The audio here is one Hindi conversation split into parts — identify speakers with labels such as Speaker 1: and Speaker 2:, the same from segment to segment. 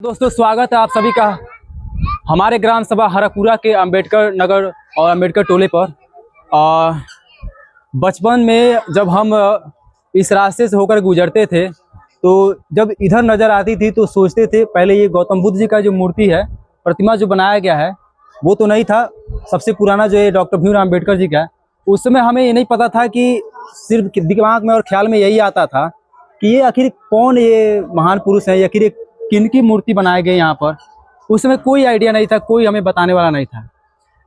Speaker 1: दोस्तों स्वागत है आप सभी का हमारे ग्राम सभा हरपुरा के अंबेडकर नगर और अंबेडकर टोले पर। बचपन में जब हम इस रास्ते से होकर गुजरते थे तो जब इधर नज़र आती थी तो सोचते थे पहले ये गौतम बुद्ध जी का जो मूर्ति है, प्रतिमा जो बनाया गया है वो तो नहीं था। सबसे पुराना जो है डॉक्टर भीमराव अम्बेडकर जी का है। उस समय हमें ये नहीं पता था कि सिर्फ दिमाग में और ख्याल में यही आता था कि ये आखिर कौन ये महान पुरुष है, आखिर किनकी मूर्ति बनाए गए यहाँ पर। उस समय कोई आइडिया नहीं था, कोई हमें बताने वाला नहीं था।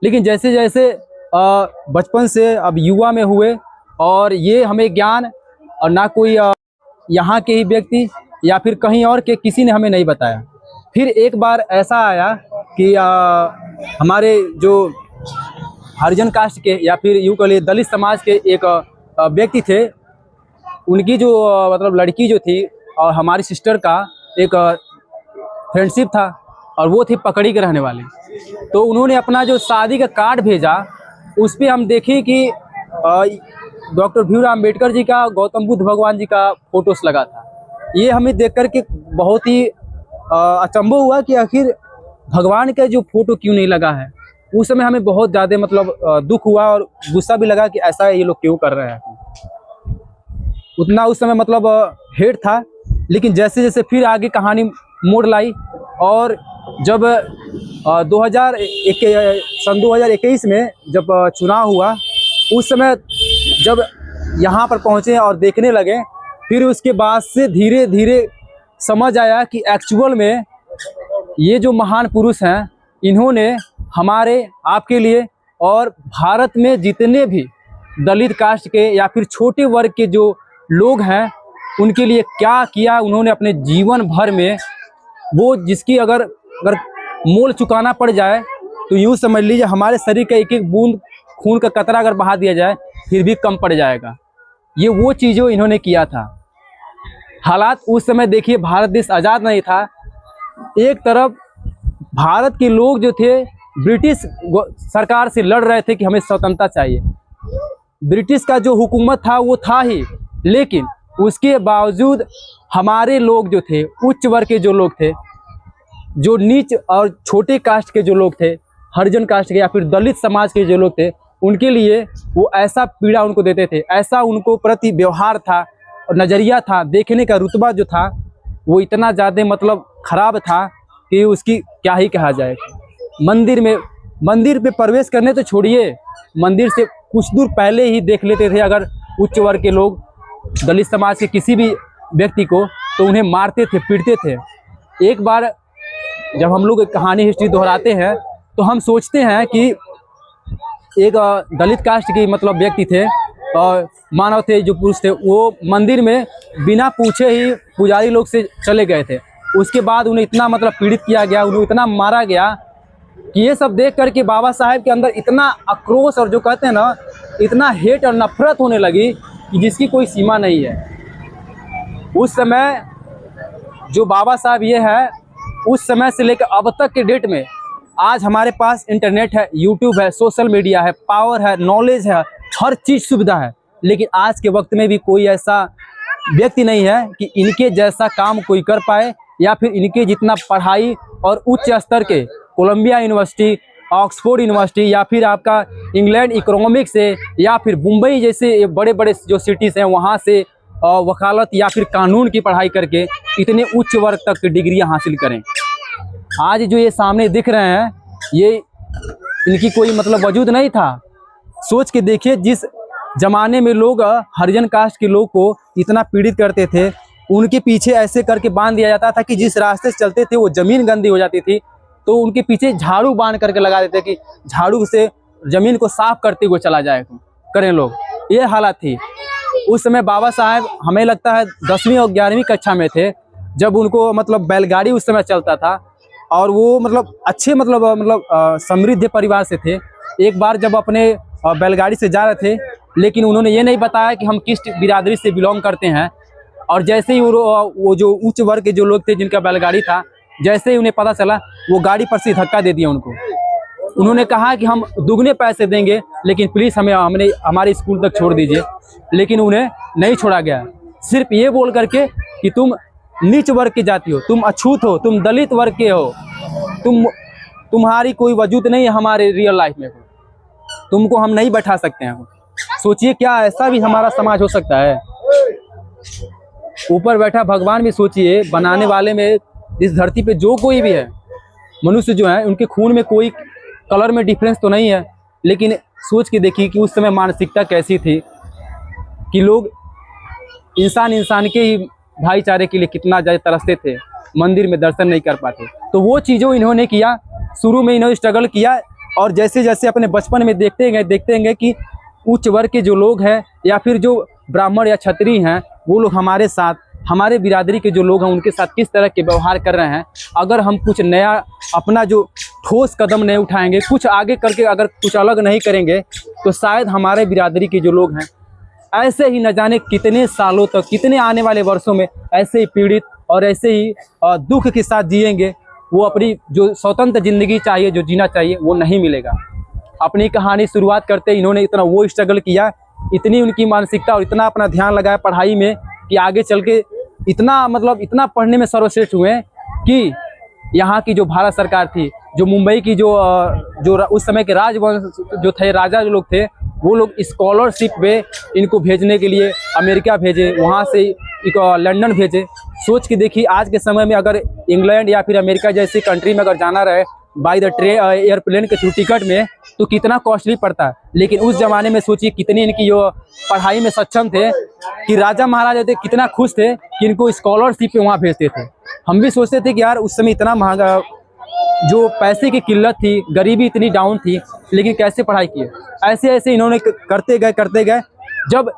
Speaker 1: लेकिन जैसे जैसे बचपन से अब युवा में हुए और ये हमें ज्ञान और ना कोई यहाँ के ही व्यक्ति या फिर कहीं और के किसी ने हमें नहीं बताया। फिर एक बार ऐसा आया कि हमारे जो हरिजन कास्ट के या फिर यूँ कह लिए दलित समाज के एक व्यक्ति थे, उनकी जो मतलब लड़की जो थी और हमारी सिस्टर का एक फ्रेंडशिप था और वो थी पकड़ी के रहने वाले। तो उन्होंने अपना जो शादी का कार्ड भेजा उस पर हम देखे कि डॉक्टर भीमराव अम्बेडकर जी का, गौतम बुद्ध भगवान जी का फोटोस लगा था। ये हमें देख कर के बहुत ही अचंभव हुआ कि आखिर भगवान का जो फोटो क्यों नहीं लगा है। उस समय हमें बहुत ज़्यादा मतलब दुख हुआ और गुस्सा भी लगा कि ऐसा ये लोग क्यों कर रहे हैं। उतना उस समय मतलब हेट था। लेकिन जैसे जैसे फिर आगे कहानी मोड़ लाई और जब सन 2021 में जब चुनाव हुआ उस समय जब यहाँ पर पहुँचे और देखने लगे, फिर उसके बाद से धीरे धीरे समझ आया कि एक्चुअल में ये जो महान पुरुष हैं इन्होंने हमारे आपके लिए और भारत में जितने भी दलित कास्ट के या फिर छोटे वर्ग के जो लोग हैं उनके लिए क्या किया उन्होंने अपने जीवन भर में। वो जिसकी अगर मोल चुकाना पड़ जाए तो यूँ समझ लीजिए हमारे शरीर का एक एक बूंद खून का कतरा अगर बहा दिया जाए फिर भी कम पड़ जाएगा। ये वो चीज़ों इन्होंने किया था। हालात उस समय देखिए, भारत देश आज़ाद नहीं था। एक तरफ भारत के लोग जो थे ब्रिटिश सरकार से लड़ रहे थे कि हमें स्वतंत्रता चाहिए। ब्रिटिश का जो हुकूमत था वो था ही, लेकिन उसके बावजूद हमारे लोग जो थे, उच्च वर्ग के जो लोग थे, जो नीच और छोटे कास्ट के जो लोग थे, हरिजन कास्ट के या फिर दलित समाज के जो लोग थे, उनके लिए वो ऐसा पीड़ा उनको देते थे, ऐसा उनको प्रति व्यवहार था और नज़रिया था, देखने का रुतबा जो था वो इतना ज़्यादा मतलब ख़राब था कि उसकी क्या ही कहा जाए। मंदिर पे प्रवेश करने तो छोड़िए, मंदिर से कुछ दूर पहले ही देख लेते थे अगर उच्च वर्ग के लोग दलित समाज के किसी भी व्यक्ति को, तो उन्हें मारते थे, पीटते थे। एक बार जब हम लोग कहानी हिस्ट्री दोहराते हैं तो हम सोचते हैं कि एक दलित कास्ट की मतलब व्यक्ति थे और मानव थे, जो पुरुष थे, वो मंदिर में बिना पूछे ही पुजारी लोग से चले गए थे। उसके बाद उन्हें इतना मतलब पीड़ित किया गया, उन्हें इतना मारा गया कि ये सब देख करके बाबा साहेब के अंदर इतना आक्रोश और जो कहते हैं ना, इतना हेट और नफरत होने लगी कि जिसकी कोई सीमा नहीं है। उस समय जो बाबा साहब ये है, उस समय से लेकर अब तक के डेट में आज हमारे पास इंटरनेट है, यूट्यूब है, सोशल मीडिया है, पावर है, नॉलेज है, हर चीज़ सुविधा है। लेकिन आज के वक्त में भी कोई ऐसा व्यक्ति नहीं है कि इनके जैसा काम कोई कर पाए या फिर इनके जितना पढ़ाई और उच्च स्तर के कोलंबिया यूनिवर्सिटी, ऑक्सफोर्ड यूनिवर्सिटी या फिर आपका इंग्लैंड इकोनॉमिक्स से या फिर मुंबई जैसे बड़े बड़े जो सिटीज़ हैं वहाँ से वकालत या फिर कानून की पढ़ाई करके इतने उच्च वर्ग तक की डिग्रियाँ हासिल करें। आज जो ये सामने दिख रहे हैं ये इनकी कोई मतलब वजूद नहीं था। सोच के देखिए, जिस ज़माने में लोग हरिजन कास्ट के लोग को इतना पीड़ित करते थे, उनके पीछे ऐसे करके बांध दिया जाता था कि जिस रास्ते से चलते थे वो ज़मीन गंदी हो जाती थी तो उनके पीछे झाड़ू बांध करके लगा देते कि झाड़ू से ज़मीन को साफ करते हुए चला जाए करें लोग। ये हालत थी उस समय। बाबा साहब हमें लगता है 10वीं और 11वीं कक्षा में थे जब उनको मतलब बैलगाड़ी उस समय चलता था और वो मतलब अच्छे मतलब समृद्ध परिवार से थे। एक बार जब अपने बैलगाड़ी से जा रहे थे, लेकिन उन्होंने ये नहीं बताया कि हम किस बिरादरी से बिलोंग करते हैं। और जैसे ही वो जो उच्च वर्ग के जो लोग थे जिनका बैलगाड़ी था, जैसे ही उन्हें पता चला वो गाड़ी पर से धक्का दे दिया उनको। उन्होंने कहा कि हम दुगने पैसे देंगे लेकिन प्लीज़ हमारे स्कूल तक छोड़ दीजिए। लेकिन उन्हें नहीं छोड़ा गया, सिर्फ ये बोल करके कि तुम नीच वर्ग की जाति हो, तुम अछूत हो, तुम दलित वर्ग के हो, तुम्हारी कोई वजूद नहीं है हमारे रियल लाइफ में, तुमको हम नहीं बैठा सकते हैं। सोचिए क्या ऐसा भी हमारा समाज हो सकता है? ऊपर बैठा भगवान भी सोचिए, बनाने वाले में इस धरती पे जो कोई भी है, मनुष्य जो है, उनके खून में कोई कलर में डिफरेंस तो नहीं है, लेकिन सोच के देखिए कि उस समय मानसिकता कैसी थी कि लोग इंसान इंसान के ही भाईचारे के लिए कितना ज़्यादा तरसते थे, मंदिर में दर्शन नहीं कर पाते। तो वो चीज़ों इन्होंने किया, शुरू में इन्होंने स्ट्रगल किया, और जैसे जैसे अपने बचपन में देखते गए कि उच्च वर्ग के जो लोग हैं या फिर जो ब्राह्मण या क्षत्रिय हैं, वो लोग हमारे साथ, हमारे बिरादरी के जो लोग हैं उनके साथ किस तरह के व्यवहार कर रहे हैं। अगर हम कुछ नया अपना जो ठोस कदम नहीं उठाएंगे, कुछ आगे करके अगर कुछ अलग नहीं करेंगे, तो शायद हमारे बिरादरी के जो लोग हैं ऐसे ही न जाने कितने सालों तक, कितने आने वाले वर्षों में ऐसे ही पीड़ित और ऐसे ही दुख के साथ जिएंगे। वो अपनी जो स्वतंत्र ज़िंदगी चाहिए, जो जीना चाहिए, वो नहीं मिलेगा। अपनी कहानी शुरुआत करते इन्होंने इतना वो स्ट्रगल किया, इतनी उनकी मानसिकता और इतना अपना ध्यान लगाया पढ़ाई में कि आगे चल के इतना मतलब इतना पढ़ने में सर्वश्रेष्ठ हुए कि यहाँ की जो भारत सरकार थी, जो मुंबई की जो उस समय के राजवंश जो थे, राजा जो लोग थे, वो लोग स्कॉलरशिप पे इनको भेजने के लिए अमेरिका भेजे, वहाँ से लंदन भेजे। सोच के देखिए आज के समय में अगर इंग्लैंड या फिर अमेरिका जैसी कंट्री में अगर जाना रहे बाय द एयरप्लेन के थ्रू टिकट में, तो कितना कॉस्टली पड़ता है। लेकिन उस ज़माने में सोचिए कितनी इनकी जो पढ़ाई में सक्षम थे कि राजा महाराजा थे, कितना खुश थे कि इनको स्कॉलरशिप पे वहाँ भेजते थे। हम भी सोचते थे कि यार उस समय इतना महंगा, जो पैसे की किल्लत थी, गरीबी इतनी डाउन थी, लेकिन कैसे पढ़ाई की। ऐसे ऐसे इन्होंने करते गए। जब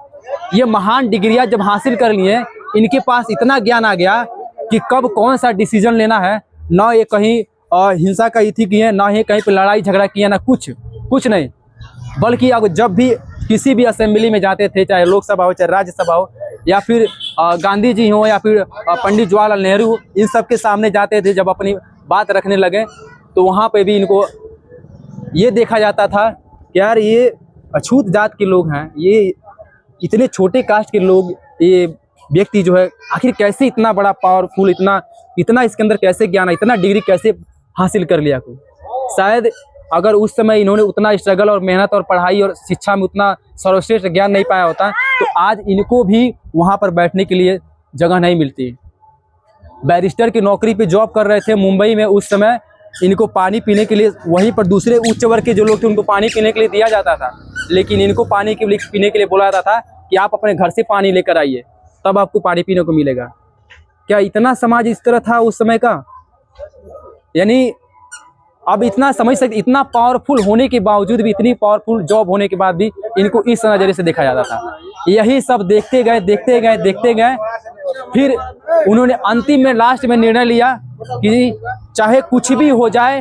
Speaker 1: ये महान डिग्रियाँ जब हासिल कर लिए, इनके पास इतना ज्ञान आ गया कि कब कौन सा डिसीजन लेना है। ना ये कहीं हिंसा का इथी किए, ना ही कहीं पे लड़ाई झगड़ा किया, ना कुछ नहीं, बल्कि अब जब भी किसी भी असेंबली में जाते थे, चाहे लोकसभा हो चाहे राज्यसभा हो, या फिर गांधी जी हो या फिर पंडित जवाहरलाल नेहरू, इन सब के सामने जाते थे, जब अपनी बात रखने लगे तो वहाँ पे भी इनको ये देखा जाता था कि यार ये अछूत जात के लोग हैं, ये इतने छोटे कास्ट के लोग, ये व्यक्ति जो है आखिर कैसे इतना बड़ा पावरफुल, इतना इसके अंदर कैसे ज्ञान है, इतना डिग्री कैसे हासिल कर लिया को। शायद अगर उस समय इन्होंने उतना स्ट्रगल और मेहनत और पढ़ाई और शिक्षा में उतना सर्वश्रेष्ठ ज्ञान नहीं पाया होता, तो आज इनको भी वहाँ पर बैठने के लिए जगह नहीं मिलती। बैरिस्टर की नौकरी पे जॉब कर रहे थे मुंबई में, उस समय इनको पानी पीने के लिए वहीं पर दूसरे उच्च वर्ग के जो लोग थे उनको पानी पीने के लिए दिया जाता था, लेकिन इनको पानी के लिए पीने के लिए बोला जाता था कि आप अपने घर से पानी लेकर आइए, तब आपको पानी पीने को मिलेगा। क्या इतना समाज इस तरह था उस समय का? यानी अब इतना समझ सकते, इतना पावरफुल होने के बावजूद भी, इतनी पावरफुल जॉब होने के बाद भी इनको इस नज़रिए से देखा जाता था। यही सब देखते गए, फिर उन्होंने अंतिम में लास्ट में निर्णय लिया कि चाहे कुछ भी हो जाए,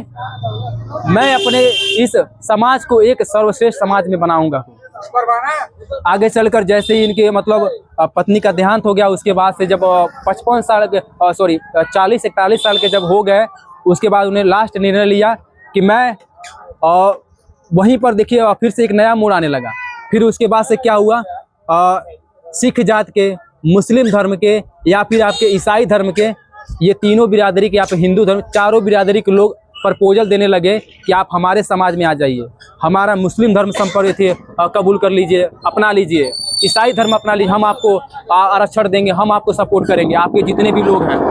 Speaker 1: मैं अपने इस समाज को एक सर्वश्रेष्ठ समाज में बनाऊंगा। आगे चलकर जैसे ही इनके मतलब पत्नी का देहांत हो गया, उसके बाद से जब 40 41 साल के जब हो गए, उसके बाद उन्हें लास्ट निर्णय लिया कि मैं वहीं पर देखिए फिर से एक नया मोड़ आने लगा। फिर उसके बाद से क्या हुआ, सिख जात के, मुस्लिम धर्म के या फिर आपके ईसाई धर्म के, ये तीनों बिरादरी के, आप हिंदू धर्म, चारों बिरादरी के लोग प्रपोजल देने लगे कि आप हमारे समाज में आ जाइए, हमारा मुस्लिम धर्म संप्रदाय कबूल कर लीजिए, अपना लीजिए, ईसाई धर्म अपना लीजिए, हम आपको आरक्षण देंगे, हम आपको सपोर्ट करेंगे, आपके जितने भी लोग हैं।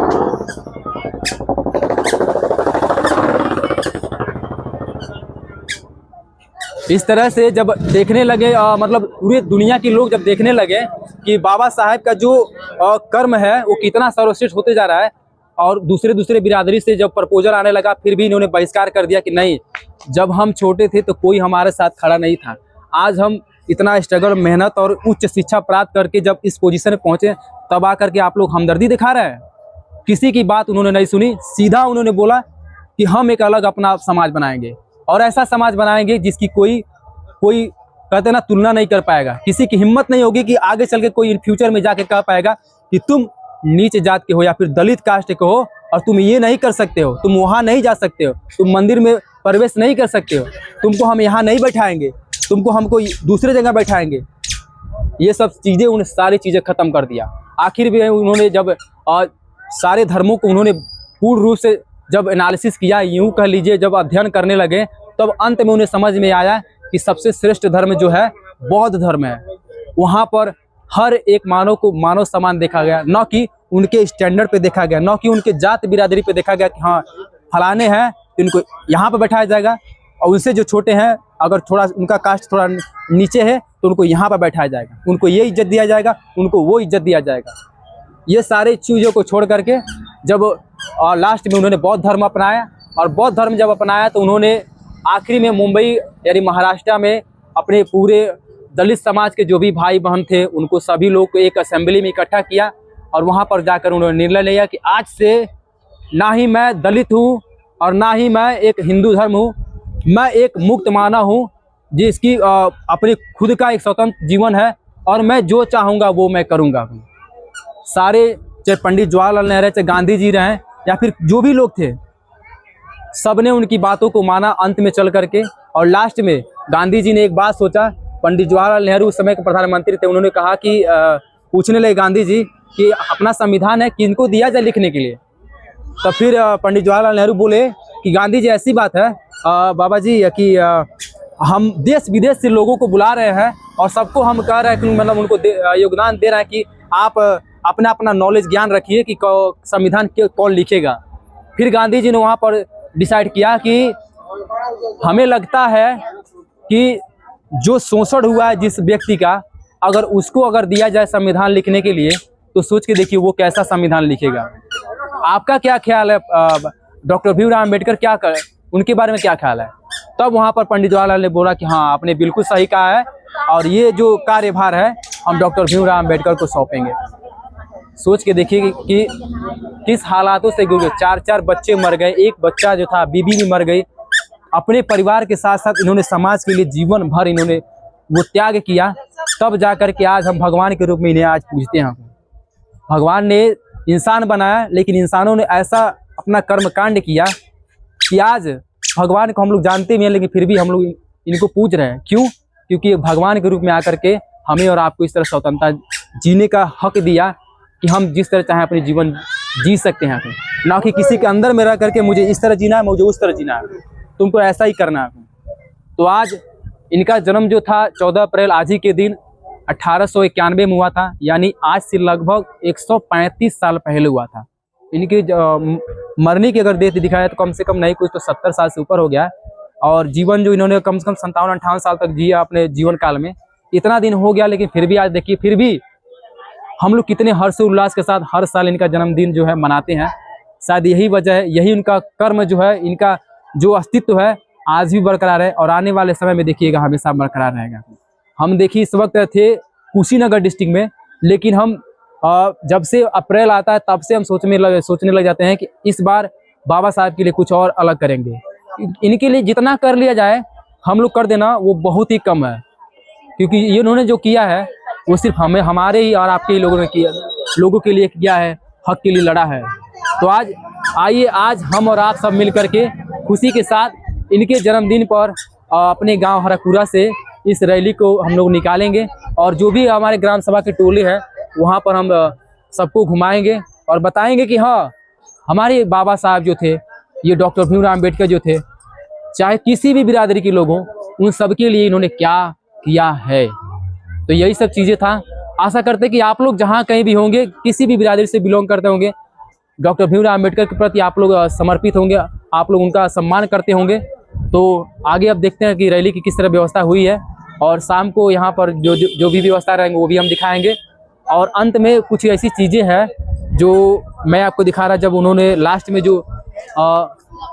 Speaker 1: इस तरह से जब देखने लगे, मतलब पूरी दुनिया के लोग जब देखने लगे कि बाबा साहेब का जो कर्म है वो कितना सर्वश्रेष्ठ होते जा रहा है, और दूसरे बिरादरी से जब प्रपोजल आने लगा, फिर भी इन्होंने बहिष्कार कर दिया कि नहीं, जब हम छोटे थे तो कोई हमारे साथ खड़ा नहीं था, आज हम इतना स्ट्रगल, मेहनत और उच्च शिक्षा प्राप्त करके जब इस पोजीशन में पहुंचे, तब आकर के आप लोग हमदर्दी दिखा रहे हैं। किसी की बात उन्होंने नहीं सुनी, सीधा उन्होंने बोला कि हम एक अलग अपना समाज बनाएंगे, और ऐसा समाज बनाएंगे जिसकी कोई कहते ना तुलना नहीं कर पाएगा। किसी की हिम्मत नहीं होगी कि आगे चल के कोई इन फ्यूचर में जाके कह पाएगा कि तुम नीच जात के हो या फिर दलित कास्ट के हो और तुम ये नहीं कर सकते हो, तुम वहाँ नहीं जा सकते हो, तुम मंदिर में प्रवेश नहीं कर सकते हो, तुमको हम यहाँ नहीं बैठाएंगे, तुमको हमको दूसरे जगह बैठाएंगे। ये सब चीज़ें, उन्हें सारी चीज़ें ख़त्म कर दिया। आखिर भी उन्होंने जब सारे धर्मों को उन्होंने पूर्ण रूप से जब एनालिसिस किया, यूँ कह लीजिए जब अध्ययन करने लगे, तब अंत में उन्हें समझ में आया कि सबसे श्रेष्ठ धर्म जो है बौद्ध धर्म है। वहाँ पर हर एक मानव को मानव समान देखा गया, न कि उनके स्टैंडर्ड पे देखा गया, न कि उनके जात बिरादरी पे देखा गया कि हाँ फलाने हैं तो इनको यहाँ पे बैठाया जाएगा, और उनसे जो छोटे हैं अगर थोड़ा उनका कास्ट थोड़ा नीचे है तो उनको यहाँ पर बैठाया जाएगा, उनको ये इज्जत दिया जाएगा, उनको वो इज्जत दिया जाएगा। ये सारे चीज़ों को छोड़ करके जब लास्ट में उन्होंने बौद्ध धर्म अपनाया, और बौद्ध धर्म जब अपनाया तो उन्होंने आखिरी में मुंबई यानी महाराष्ट्र में अपने पूरे दलित समाज के जो भी भाई बहन थे उनको सभी लोग को एक असेंबली में इकट्ठा किया, और वहाँ पर जाकर उन्होंने निर्णय लिया कि आज से ना ही मैं दलित हूँ और ना ही मैं एक हिंदू धर्म हूँ, मैं एक मुक्त मानव हूँ जिसकी अपने खुद का एक स्वतंत्र जीवन है, और मैं जो चाहूँगा वो मैं करूँगा। सारे चाहे पंडित जवाहरलाल नेहरू, चाहे गांधी जी रहे या फिर जो भी लोग थे, सब ने उनकी बातों को माना अंत में चल करके। और लास्ट में गांधी जी ने एक बात सोचा, पंडित जवाहरलाल नेहरू उस समय के प्रधानमंत्री थे, उन्होंने कहा कि पूछने लगे गांधी जी कि अपना संविधान है किनको दिया जाए लिखने के लिए। तो फिर पंडित जवाहरलाल नेहरू बोले कि गांधी जी ऐसी बात है बाबा जी कि हम देश विदेश से लोगों को बुला रहे हैं और सबको हम कह रहे हैं कि मतलब उनको योगदान दे रहे हैं कि आप अपना अपना नॉलेज ज्ञान रखिए कि संविधान कौन लिखेगा। फिर गांधी जी ने वहाँ पर डिसाइड किया कि हमें लगता है कि जो शोषण हुआ है जिस व्यक्ति का, अगर उसको अगर दिया जाए संविधान लिखने के लिए तो सोच के देखिए वो कैसा संविधान लिखेगा। आपका क्या ख्याल है? डॉक्टर भीमराव अम्बेडकर क्या कर, उनके बारे में क्या ख्याल है? तब वहाँ पर पंडित जवाहरलाल ने बोला कि हाँ आपने बिल्कुल सही कहा है, और ये जो कार्यभार है हम डॉक्टर भीमराव अम्बेडकर को सौंपेंगे। सोच के देखिए कि किस हालातों से गुजरे, 4 बच्चे मर गए, एक बच्चा जो था बीबी भी मर गई। अपने परिवार के साथ साथ इन्होंने समाज के लिए जीवन भर इन्होंने वो त्याग किया, तब जा कर के आज हम भगवान के रूप में इन्हें आज पूजते हैं। भगवान ने इंसान बनाया, लेकिन इंसानों ने ऐसा अपना कर्म कांड किया कि आज भगवान को हम लोग जानते भी हैं, लेकिन फिर भी हम लोग इनको पूज रहे हैं। क्यों? क्योंकि भगवान के रूप में आकर के हमें और आपको इस तरह स्वतंत्रता जीने का हक दिया कि हम जिस तरह चाहें अपने जीवन जी सकते हैं, ना कि किसी के अंदर में रह करके मुझे इस तरह जीना है, मुझे उस तरह जीना है, तुमको ऐसा ही करना है। तो आज इनका जन्म जो था 14 अप्रैल आज ही के दिन 1891 में हुआ था, यानी आज से लगभग 135 साल पहले हुआ था। इनकी मरने की अगर डेट दिखाया तो कम से कम नहीं कुछ तो 70 साल से ऊपर हो गया, और जीवन जो इन्होंने कम से कम 57-58 साल तक जिया अपने जीवन काल में, इतना दिन हो गया। लेकिन फिर भी आज देखिए, फिर भी हम लोग कितने हर्षोल्लास के साथ हर साल इनका जन्मदिन जो है मनाते हैं। शायद यही वजह है, यही उनका कर्म जो है, इनका जो अस्तित्व है आज भी बरकरार है, और आने वाले समय में देखिएगा हमेशा बरकरार रहेगा। हम देखिए इस वक्त थे कुशीनगर डिस्ट्रिक्ट में, लेकिन हम जब से अप्रैल आता है तब से हम सोचने लग जाते हैं कि इस बार बाबा साहब के लिए कुछ और अलग करेंगे। इनके लिए जितना कर लिया जाए हम लोग कर देना वो बहुत ही कम है, क्योंकि इन्होंने जो किया है वो सिर्फ हमें, हमारे ही और आपके ही लोगों ने किया, लोगों के लिए किया है, हक के लिए लड़ा है। तो आज आइए, आज हम और आप सब मिल करके खुशी के साथ इनके जन्मदिन पर अपने गांव हरकुरा से इस रैली को हम लोग निकालेंगे, और जो भी हमारे ग्राम सभा के टोले हैं वहाँ पर हम सबको घुमाएंगे और बताएंगे कि हाँ हमारे बाबा साहब जो थे, ये डॉक्टर भीमराव अम्बेडकर जो थे, चाहे किसी भी बिरादरी के लोग हों, उन सब के लिए इन्होंने क्या किया है। तो यही सब चीज़ें था। आशा करते कि आप लोग जहाँ कहीं भी होंगे, किसी भी बिरादरी से बिलोंग करते होंगे, डॉक्टर भीमराव अम्बेडकर के प्रति आप लोग समर्पित होंगे, आप लोग उनका सम्मान करते होंगे। तो आगे अब देखते हैं कि रैली की किस तरह व्यवस्था हुई है, और शाम को यहाँ पर जो भी व्यवस्था रहेंगे वो भी हम दिखाएंगे। और अंत में कुछ ऐसी चीज़ें हैं जो मैं आपको दिखा रहा, जब उन्होंने लास्ट में जो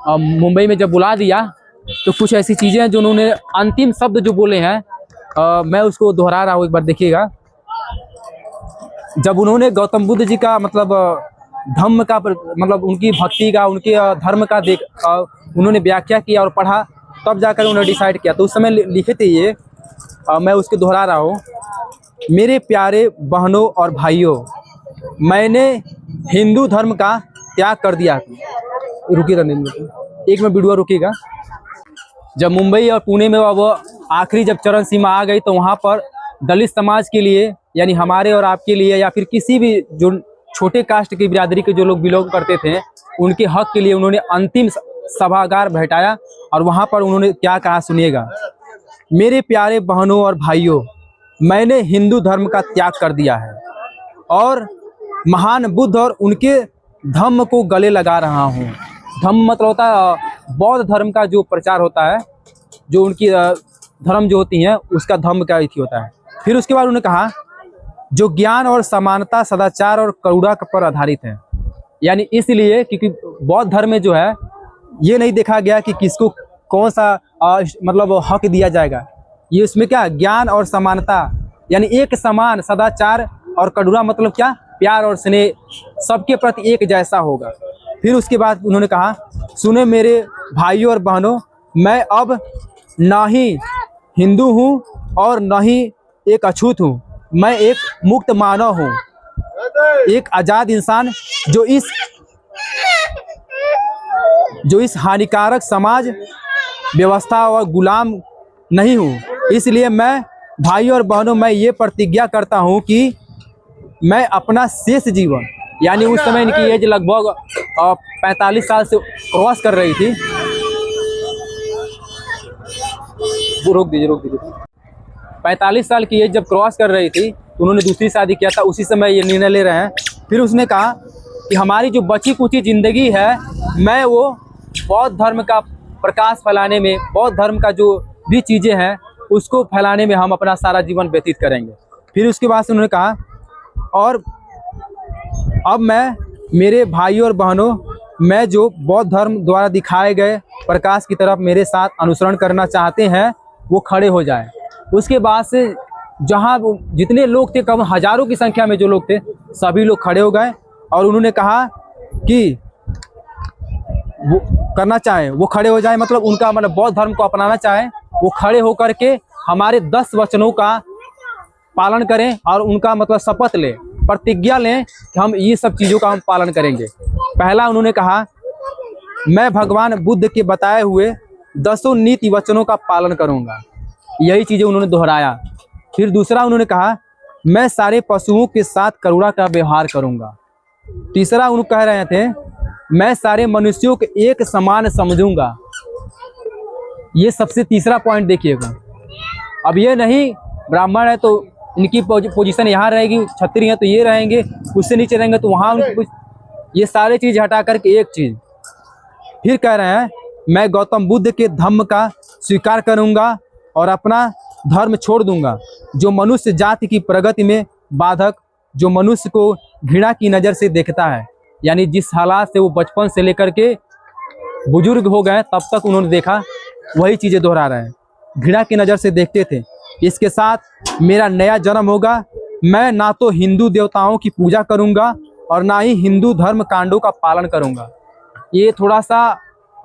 Speaker 1: मुंबई में जब बुला दिया, तो कुछ ऐसी चीज़ें हैं जो उन्होंने अंतिम शब्द जो बोले हैं, मैं उसको दोहरा रहा हूँ, एक बार देखिएगा। जब उन्होंने गौतम बुद्ध जी का मतलब धम्म का मतलब उनकी भक्ति का, उनके धर्म का उन्होंने व्याख्या किया और पढ़ा, तब जाकर उन्होंने डिसाइड किया। तो उस समय लिखे थे ये, मैं उसको दोहरा रहा हूँ। मेरे प्यारे बहनों और भाइयों, मैंने हिंदू धर्म का त्याग कर दिया। रुकिएगा, एक में वीडियो रुकिएगा। जब मुंबई और पुणे में अब आखिरी जब चरण सीमा आ गई, तो वहाँ पर दलित समाज के लिए, यानी हमारे और आपके लिए, या फिर किसी भी जो छोटे कास्ट की बिरादरी के जो लोग बिलोंग करते थे उनके हक के लिए उन्होंने अंतिम सभागार बैठाया और वहाँ पर उन्होंने क्या कहा सुनिएगा। मेरे प्यारे बहनों और भाइयों, मैंने हिंदू धर्म का त्याग कर दिया है और महान बुद्ध और उनके धम्म को गले लगा रहा हूँ। धम्म मतलब होता है बौद्ध धर्म का जो प्रचार होता है, जो उनकी धर्म जो होती हैं उसका धम्म का ही होता है। फिर उसके बाद उन्होंने कहा जो ज्ञान और समानता, सदाचार और करुणा पर आधारित है। यानी इसलिए क्योंकि बौद्ध धर्म में जो है ये नहीं देखा गया कि किसको कौन सा मतलब हक दिया जाएगा। ये इसमें क्या ज्ञान और समानता, यानी एक समान, सदाचार और करुणा मतलब क्या, प्यार और स्नेह, सबके प्रति एक जैसा होगा। फिर उसके बाद उन्होंने कहा सुने मेरे भाइयों और बहनों, मैं अब ना ही हिंदू हूँ और न ही एक अछूत हूँ, मैं एक मुक्त मानव हूँ, एक आज़ाद इंसान जो इस हानिकारक समाज व्यवस्था और गुलाम नहीं हूँ। इसलिए मैं भाइयों और बहनों, मैं ये प्रतिज्ञा करता हूँ कि मैं अपना शेष जीवन, यानी उस समय इनकी एज लगभग 45 साल से क्रॉस कर रही थी। रोक दीजिए। 45 साल की एज जब क्रॉस कर रही थी तो उन्होंने दूसरी शादी किया था, उसी समय ये निर्णय ले रहे हैं। फिर उसने कहा कि हमारी जो बची कुची ज़िंदगी है, मैं वो बौद्ध धर्म का प्रकाश फैलाने में, बौद्ध धर्म का जो भी चीज़ें हैं उसको फैलाने में हम अपना सारा जीवन व्यतीत करेंगे। फिर उसके बाद से उन्होंने कहा और अब मैं मेरे भाइयों और बहनों, मैं जो बौद्ध धर्म द्वारा दिखाए गए प्रकाश की तरफ मेरे साथ अनुसरण करना चाहते हैं वो खड़े हो जाए। उसके बाद से जहाँ जितने लोग थे, कम हजारों की संख्या में जो लोग थे, सभी लोग खड़े हो गए और उन्होंने कहा कि वो करना चाहें वो खड़े हो जाए, मतलब उनका मतलब बौद्ध धर्म को अपनाना चाहें वो खड़े होकर के हमारे 10 वचनों का पालन करें और उनका मतलब शपथ लें, प्रतिज्ञा लें कि हम ये सब चीज़ों का हम पालन करेंगे। पहला उन्होंने कहा मैं भगवान बुद्ध के बताए हुए 10 नीति वचनों का पालन करूंगा, यही चीज़ें उन्होंने दोहराया। फिर दूसरा उन्होंने कहा मैं सारे पशुओं के साथ करुणा का व्यवहार करूंगा। तीसरा उन्होंने कह रहे थे मैं सारे मनुष्यों को एक समान समझूंगा। ये सबसे तीसरा पॉइंट देखिएगा। अब ये नहीं ब्राह्मण है तो इनकी पोजीशन यहाँ रहेगी, क्षत्रिय है तो ये रहेंगे, उससे नीचे रहेंगे तो वहाँ उनको, ये सारे चीज़ हटा करके एक चीज़। फिर कह रहे हैं मैं गौतम बुद्ध के धम्म का स्वीकार करूंगा और अपना धर्म छोड़ दूंगा जो मनुष्य जाति की प्रगति में बाधक, जो मनुष्य को घृणा की नज़र से देखता है। यानी जिस हालात से वो बचपन से लेकर के बुजुर्ग हो गए तब तक उन्होंने देखा, वही चीज़ें दोहरा रहे हैं। घृणा की नज़र से देखते थे। इसके साथ मेरा नया जन्म होगा। मैं ना तो हिंदू देवताओं की पूजा करूंगा और ना ही हिंदू धर्म कांडों का पालन करूंगा। ये थोड़ा सा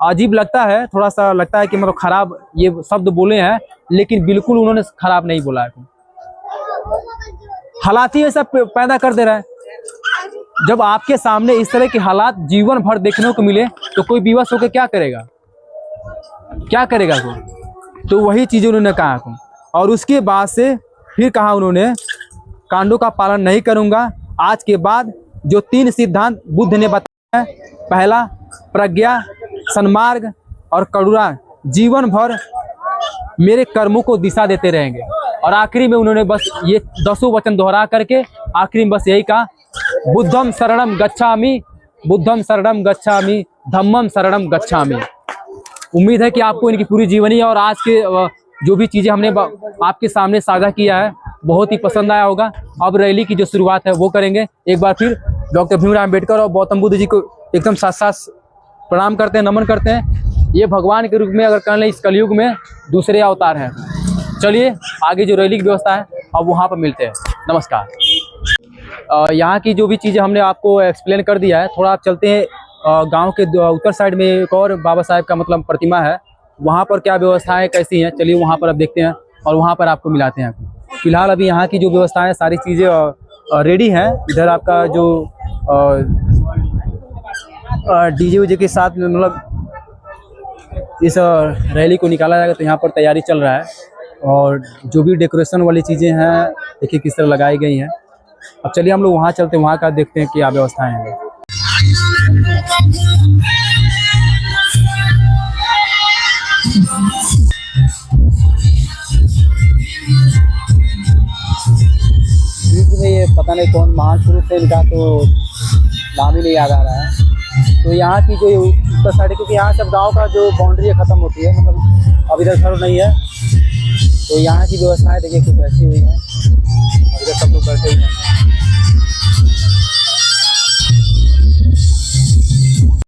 Speaker 1: अजीब लगता है, थोड़ा सा लगता है कि मतलब खराब ये शब्द बोले हैं, लेकिन बिल्कुल उन्होंने खराब नहीं बोला है। हालात ही ऐसा पैदा कर दे रहा है। जब आपके सामने इस तरह के हालात जीवन भर देखने को मिले तो कोई विवश होकर क्या करेगा, क्या करेगा कोई? तो वही चीज़ें उन्होंने कहा। और उसके बाद से फिर कहा उन्होंने कांडों का पालन नहीं करूंगा। आज के बाद जो 3 सिद्धांत बुद्ध ने बताया है, पहला प्रज्ञा, सन्मार्ग और करुणा, जीवन भर मेरे कर्मों को दिशा देते रहेंगे। और आखिरी में उन्होंने बस ये 10 वचन दोहरा करके आखिरी में बस यही कहा बुद्धम शरणम गच्छामि, बुद्धम शरणम गच्छामि, धम्मम शरणम गच्छामि। उम्मीद है कि आपको इनकी पूरी जीवनी और आज के जो भी चीज़ें हमने आपके सामने साझा किया है बहुत ही पसंद आया होगा। अब रैली की जो शुरुआत है वो करेंगे। एक बार फिर डॉक्टर भीमराव अम्बेडकर और गौतम बुद्ध जी को एकदम साथ साथ प्रणाम करते हैं, नमन करते हैं। ये भगवान के रूप में अगर कह लें इस कलयुग में दूसरे अवतार हैं। चलिए आगे जो रैली की व्यवस्था है अब वहाँ पर मिलते हैं। नमस्कार। यहाँ की जो भी चीज़ें हमने आपको एक्सप्लेन कर दिया है। थोड़ा आप चलते हैं गांव के उत्तर साइड में एक और बाबा साहेब का मतलब प्रतिमा है, वहाँ पर क्या व्यवस्थाएं कैसी हैं, चलिए वहाँ पर अब देखते हैं और वहाँ पर आपको मिलाते हैं। फिलहाल अभी यहाँ की जो व्यवस्थाएं सारी चीज़ें रेडी हैं। इधर आपका जो डीजे वीजे के साथ मतलब इस रैली को निकाला जाएगा, तो यहाँ पर तैयारी चल रहा है। और जो भी डेकोरेशन वाली चीज़ें हैं देखिए किस तरह लगाई गई हैं। अब चलिए हम लोग वहाँ चलते हैं, वहाँ का देखते हैं क्या व्यवस्थाएं हैं। ये पता नहीं कौन महान पुरुष है, इनका तो नाम ही नहीं याद आ रहा है। तो यहाँ की जो उत्तर साइड, क्योंकि यहाँ सब गांव का जो बाउंड्री है ख़त्म होती है, मतलब अब इधर घर नहीं है, तो यहाँ की व्यवस्थाएं देखिए कुछ ऐसी हुई है।